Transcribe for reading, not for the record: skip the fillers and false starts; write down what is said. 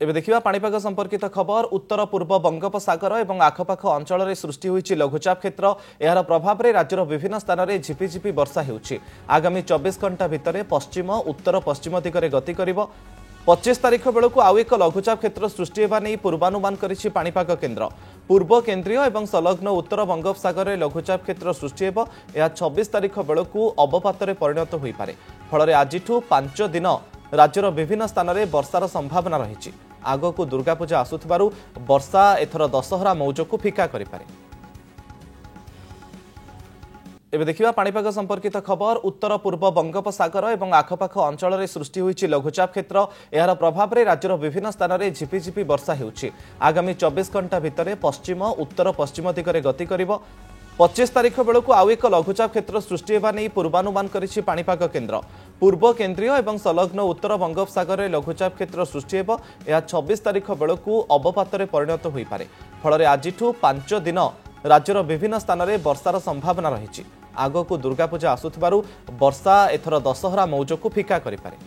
एबे देखिबा पाणीपाग संपर्कित खबर। उत्तर पूर्व बंगोपसागर और आखपाख अंचल सृष्टि होईछि लघुचाप क्षेत्र। यार प्रभाव में राज्यर विभिन्न स्थान में झिपिझिपि वर्षा होउछि। आगामी 24 घंटा भितर पश्चिम उत्तर पश्चिम दिगरे गति करिवो। 25 तारिख बेलू आउ एक लघुचाप क्षेत्र सृष्टि होगा नहीं पूर्वानुमान करिछि पाणीपाग केन्द्र। पूर्व केन्द्रीय और संलग्न उत्तर बंगोपसागर में लघुचाप क्षेत्र सृष्टि होब। यह 26 तारिख बेलू अवपात परिणत हो पारे। फल आज 5 दिन राज्यर विभिन्न स्थान में वर्षार संभावना रही। आगक दुर्गा पूजा आसुथिबारु वर्षा एथर दशहरा मौज को फिका करि पारे। एबे देखिबा पाणीपाग संपर्कित खबर। उत्तर पूर्व बंगोपसागर और आखपाख अंचल में सृष्टि होईछि लघुचाप क्षेत्र। यार प्रभाव में राज्यर विभिन्न स्थान में झिपिझिपि वर्षा होउछि। आगामी 24 घंटा भितर पश्चिम उत्तर पश्चिम दिगरे गति करिवो। 25 तारिख बेलू आउ एक लघुचाप क्षेत्र सृष्टि होगा नहीं पूर्वानुमान करिछि पाणीपाग केन्द्र। पूर्व केन्द्रीय और संलग्न उत्तर बंगोपसागर में लघुचाप क्षेत्र सृष्टि होब। यह 26 तारिख बेलू अवपात परिणत हो पारे। फल आज 5 दिन राज्यर विभिन्न स्थान में वर्षार संभावना रही। आगक दुर्गा पूजा आसुथिबारु वर्षा एथर दशहरा मौज को फिका करि पारे।